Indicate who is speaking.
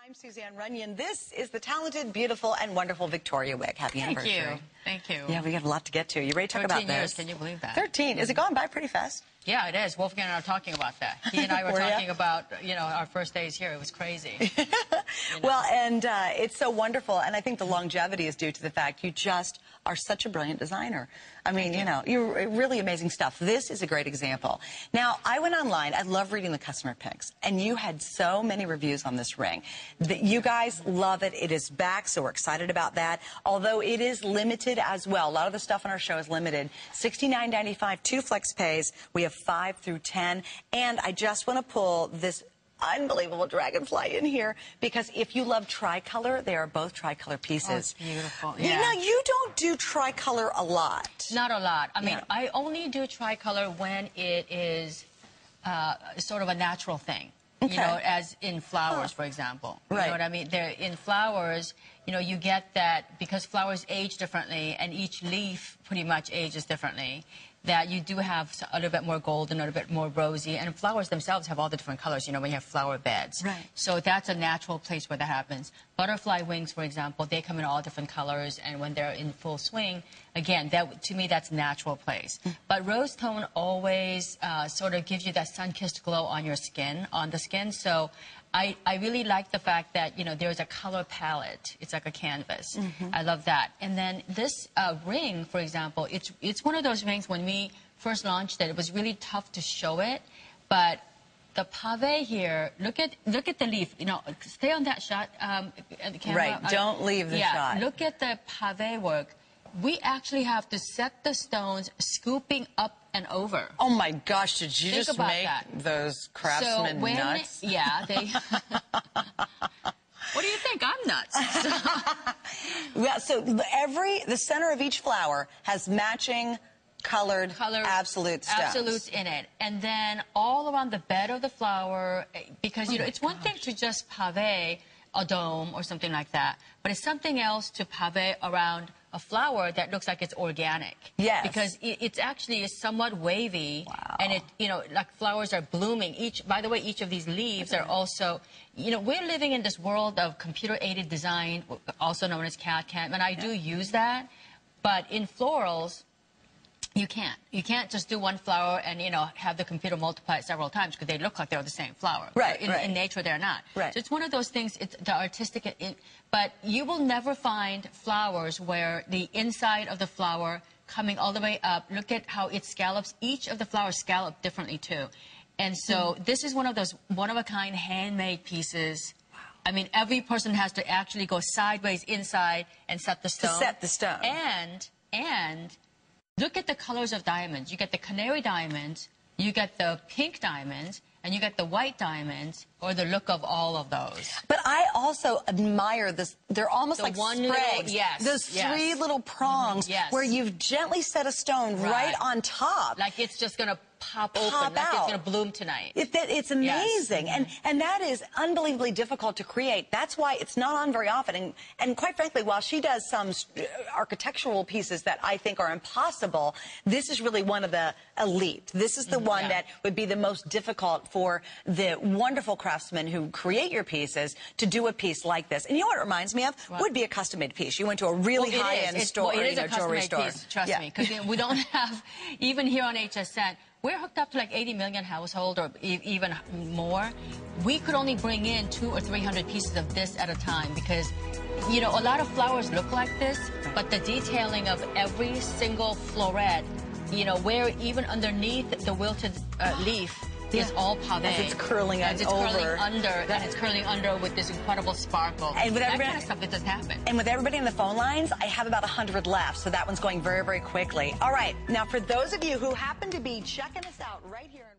Speaker 1: I'm Suzanne Runyon. This is the talented, beautiful, and wonderful Victoria Wieck. Happy anniversary.
Speaker 2: Thank you. Thank you.
Speaker 1: Yeah, we have a lot to get to. You ready to talk about
Speaker 2: 13 years,
Speaker 1: this?
Speaker 2: can you believe that?
Speaker 1: 13. Is it gone by pretty fast?
Speaker 2: Yeah, it is. Wolfgang and I are talking about that. He and I were talking about, our first days here. It was crazy.
Speaker 1: Well, and it's so wonderful, and I think the longevity is due to the fact you just are such a brilliant designer. I mean, you're really amazing stuff. This is a great example. Now, I went online. I love reading the customer picks, and you had so many reviews on this ring. You guys love it. It is back, so we're excited about that, although it is limited as well. A lot of the stuff on our show is limited. $69.95, 2 flex pays. We have 5 through 10, and I just want to pull this unbelievable dragonfly in here because if you love tricolor, they are both tricolor pieces.
Speaker 2: Oh, it's beautiful. Yeah.
Speaker 1: Now, you don't do tricolor a lot.
Speaker 2: Not a lot. I mean, I only do tricolor when it is sort of a natural thing.
Speaker 1: Okay.
Speaker 2: You know, as in flowers, for example. You know what I mean? In flowers, you get that because flowers age differently and each leaf pretty much ages differently, that you do have a little bit more golden, a little bit more rosy, and flowers themselves have all the different colors, when you have flower beds.
Speaker 1: Right.
Speaker 2: So that's a natural place where that happens. Butterfly wings, for example, they come in all different colors, and when they're in full swing, again, to me, that's natural place. But rose tone always sort of gives you that sun-kissed glow on your skin, so I really like the fact that, there's a color palette. It's like a canvas. I love that. And then this ring, for example, it's one of those rings when we first launched it, it was really tough to show it. But the pave here, look at the leaf. Stay on that shot, the camera.
Speaker 1: Right, don't leave the shot.
Speaker 2: Yeah, look at the pave work. We actually have to set the stones scooping up and over.
Speaker 1: Oh my gosh, did you just make those craftsmen nuts?
Speaker 2: Yeah, they... What do you think? I'm nuts.
Speaker 1: Well, so the center of each flower has matching colored absolute stones.
Speaker 2: Absolutes in it. And then all around the bed of the flower, because, it's one thing to just pave a dome or something like that, but it's something else to pave around a flower that looks like it's organic.
Speaker 1: Yes.
Speaker 2: Because it's actually somewhat wavy. Wow. And like flowers are blooming. By the way, each of these leaves are also, we're living in this world of computer-aided design, also known as CAD/CAM, and I do use that. But in florals, you can't. You can't just do one flower and, have the computer multiply it several times because they look like they're the same flower.
Speaker 1: Right,
Speaker 2: in nature, they're not. Right. So it's one of those things, it's the artistic, but you will never find flowers where the inside of the flower coming all the way up, look at how it scallops. Each of the flowers scallop differently, too. And so this is one of those one-of-a-kind handmade pieces. Wow. I mean, every person has to actually go sideways inside and set the stone.
Speaker 1: To set the stone.
Speaker 2: And look at the colors of diamonds. You get the canary diamonds, you get the pink diamonds, and you get the white diamonds, or the look of all of those.
Speaker 1: But I also admire this. They're almost like sprays. Those 3 little prongs where you've gently set a stone right on top.
Speaker 2: Like it's just going to pop open, like it's going to bloom tonight.
Speaker 1: It's amazing. And that is unbelievably difficult to create. That's why it's not on very often. And quite frankly, while she does some architectural pieces that I think are impossible, this is really one of the elite. This is the one that would be the most difficult for the wonderful craftsmen who create your pieces to do a piece like this. And you know what it reminds me of? Would be a custom-made piece. You went to a really high-end store,
Speaker 2: it is a custom-made piece, trust me, because we don't have, even here on HSN, we're hooked up to like 80 million households or even more. We could only bring in 200 or 300 pieces of this at a time because, a lot of flowers look like this, but the detailing of every single floret, where even underneath the wilted leaf is all pave.
Speaker 1: As it's curling
Speaker 2: under. And it's curling under with this incredible sparkle. And with that kind of stuff, it does happen.
Speaker 1: And with everybody on the phone lines, I have about 100 left, so that one's going very, very quickly. All right, now for those of you who happen to be checking us out right here in